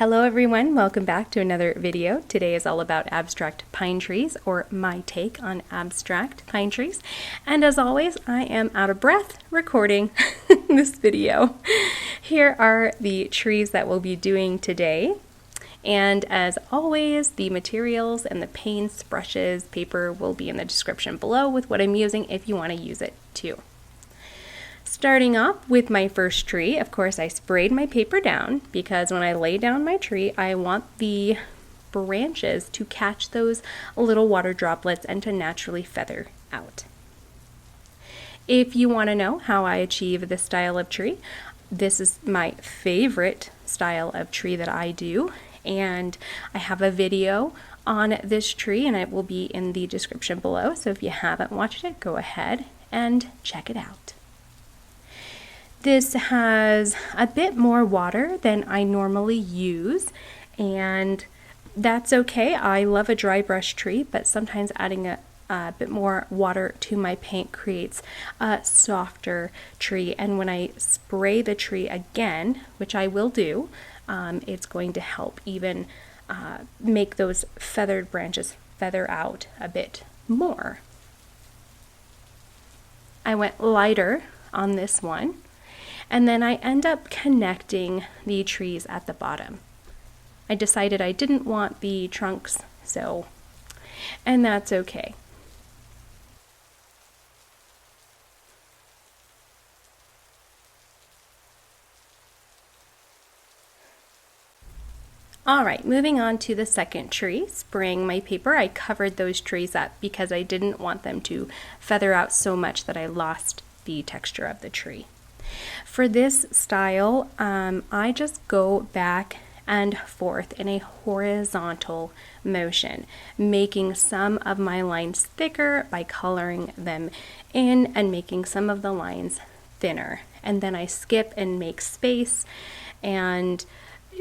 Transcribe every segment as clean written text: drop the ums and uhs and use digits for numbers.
Hello everyone, welcome back to another video. Today is all about abstract pine trees, or my take on abstract pine trees. And as always, I am out of breath recording this video. Here are the trees that we'll be doing today. And as always, the materials and the paints, brushes, paper will be in the description below with what I'm using if you want to use it too. Starting off with my first tree, of course I sprayed my paper down because when I lay down my tree, I want the branches to catch those little water droplets and to naturally feather out. If you want to know how I achieve this style of tree, this is my favorite style of tree that I do, and I have a video on this tree and it will be in the description below, so if you haven't watched it, go ahead and check it out. This has a bit more water than I normally use, and that's okay. I love a dry brush tree, but sometimes adding a bit more water to my paint creates a softer tree, and when I spray the tree again, which I will do, it's going to help even make those feathered branches feather out a bit more. I went lighter on this one. And then I end up connecting the trees at the bottom. I decided I didn't want the trunks, and that's okay. All right, moving on to the second tree, spraying my paper. I covered those trees up because I didn't want them to feather out so much that I lost the texture of the tree. For this style, I just go back and forth in a horizontal motion, making some of my lines thicker by coloring them in and making some of the lines thinner. And then I skip and make space, and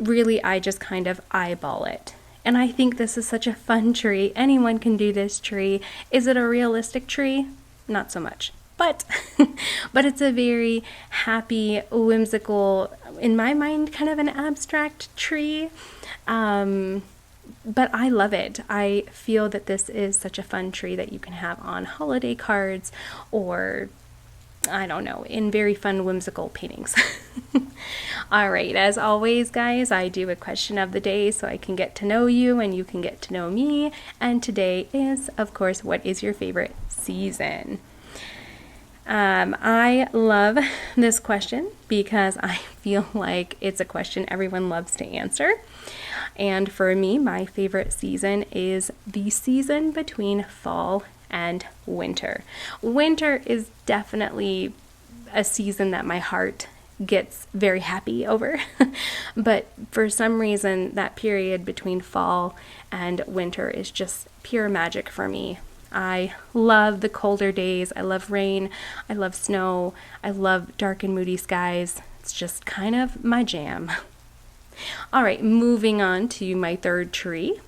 really I just kind of eyeball it. And I think this is such a fun tree. Anyone can do this tree. Is it a realistic tree? Not so much. But it's a very happy, whimsical, in my mind, kind of an abstract tree. But I love it. I feel that this is such a fun tree that you can have on holiday cards or, I don't know, in very fun, whimsical paintings. All right, as always, guys, I do a question of the day so I can get to know you and you can get to know me. And today is, of course, what is your favorite season? I love this question because I feel like it's a question everyone loves to answer. And for me, my favorite season is the season between fall and winter. Winter is definitely a season that my heart gets very happy over. But for some reason, that period between fall and winter is just pure magic for me. I love the colder days. I love rain. I love snow. I love dark and moody skies. It's just kind of my jam. All right, moving on to my third tree.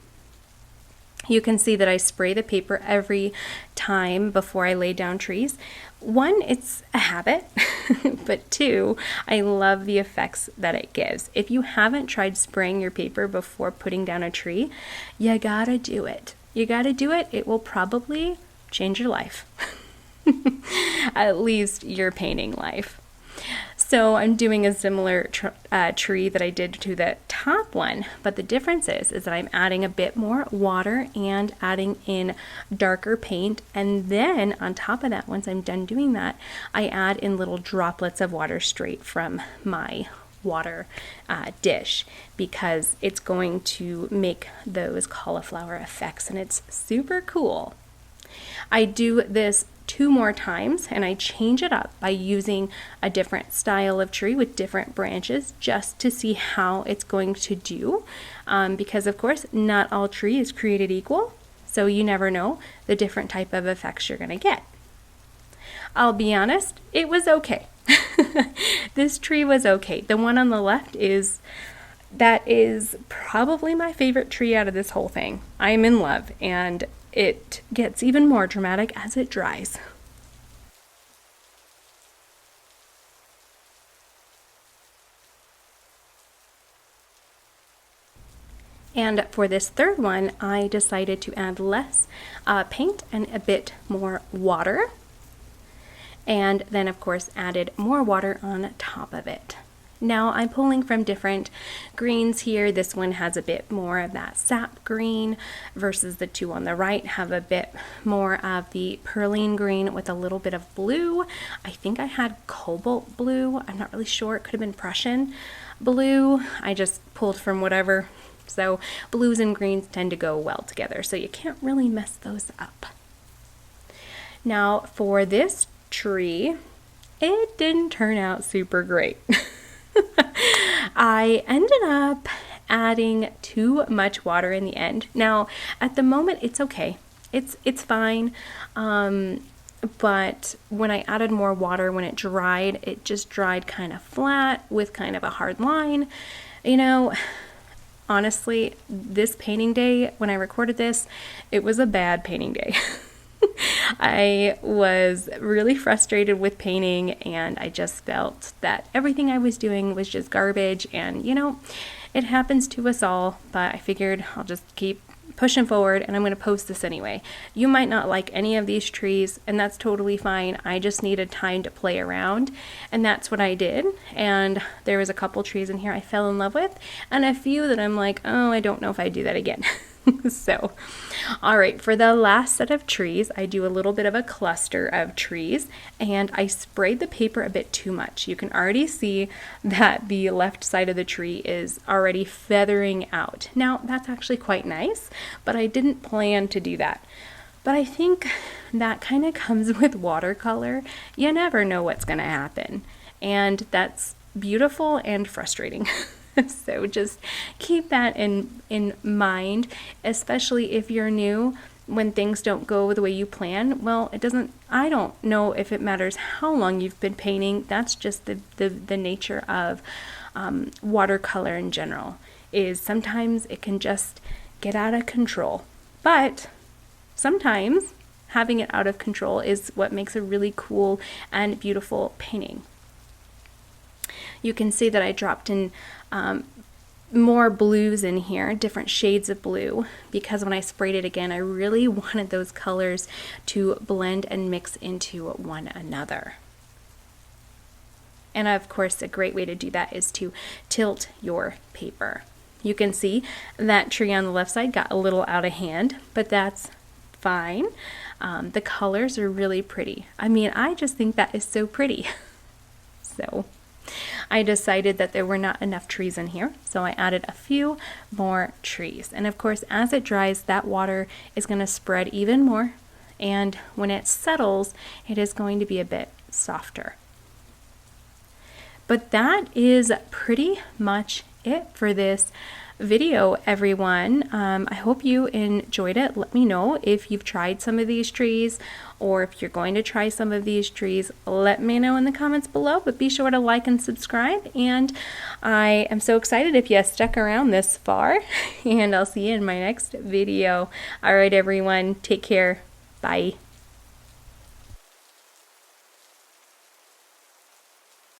You can see that I spray the paper every time before I lay down trees. One, it's a habit, but two, I love the effects that it gives. If you haven't tried spraying your paper before putting down a tree, you gotta do it. You gotta do it. It will probably change your life. At least your painting life. So I'm doing a similar tree that I did to the top one, but the difference is that I'm adding a bit more water and adding in darker paint, and then on top of that, once I'm done doing that, I add in little droplets of water straight from my water dish because it's going to make those cauliflower effects, and it's super cool. I do this 2 more times and I change it up by using a different style of tree with different branches just to see how it's going to do, because of course not all tree is created equal, so you never know the different type of effects you're going to get. I'll be honest, it was okay. This tree was okay. The one on the left is probably my favorite tree out of this whole thing. I'm in love, and it gets even more dramatic as it dries. And for this third one, I decided to add less paint and a bit more water. And then of course added more water on top of it. Now I'm pulling from different greens here. This one has a bit more of that sap green versus the two on the right have a bit more of the perline green with a little bit of blue. I think I had cobalt blue. I'm not really sure. It could have been Prussian blue. I just pulled from whatever. So blues and greens tend to go well together, so you can't really mess those up. Now for this tree, it didn't turn out super great. I ended up adding too much water in the end. Now, at the moment, it's okay. It's fine. But when I added more water, when it dried, it just dried kind of flat with kind of a hard line. You know, honestly, this painting day, when I recorded this, it was a bad painting day. I was really frustrated with painting, and I just felt that everything I was doing was just garbage, and you know, it happens to us all, but I figured I'll just keep pushing forward, and I'm going to post this anyway. You might not like any of these trees, and that's totally fine. I just needed time to play around, and that's what I did. And there was a couple trees in here I fell in love with, and a few that I'm like, oh, I don't know if I'd do that again. So, all right, for the last set of trees, I do a little bit of a cluster of trees, and I sprayed the paper a bit too much. You can already see that the left side of the tree is already feathering out. Now, that's actually quite nice, but I didn't plan to do that. But I think that kind of comes with watercolor. You never know what's going to happen, and that's beautiful and frustrating. So just keep that in mind, especially if you're new. When things don't go the way you plan, well, I don't know if it matters how long you've been painting. That's just the nature of watercolor in general, is sometimes it can just get out of control. But sometimes having it out of control is what makes a really cool and beautiful painting. You can see that I dropped in more blues in here, different shades of blue, because when I sprayed it again, I really wanted those colors to blend and mix into one another. And of course, a great way to do that is to tilt your paper. You can see that tree on the left side got a little out of hand, but that's fine. The colors are really pretty. I mean, I just think that is so pretty. So I decided that there were not enough trees in here, so I added a few more trees. And of course, as it dries, that water is going to spread even more, and when it settles, it is going to be a bit softer. But that is pretty much it for this video, everyone. I hope you enjoyed it. Let me know if you've tried some of these trees, or if you're going to try some of these trees. Let me know in the comments below, but be sure to like and subscribe. And I am so excited if you stuck around this far, and I'll see you in my next video. All right, everyone, take care. Bye.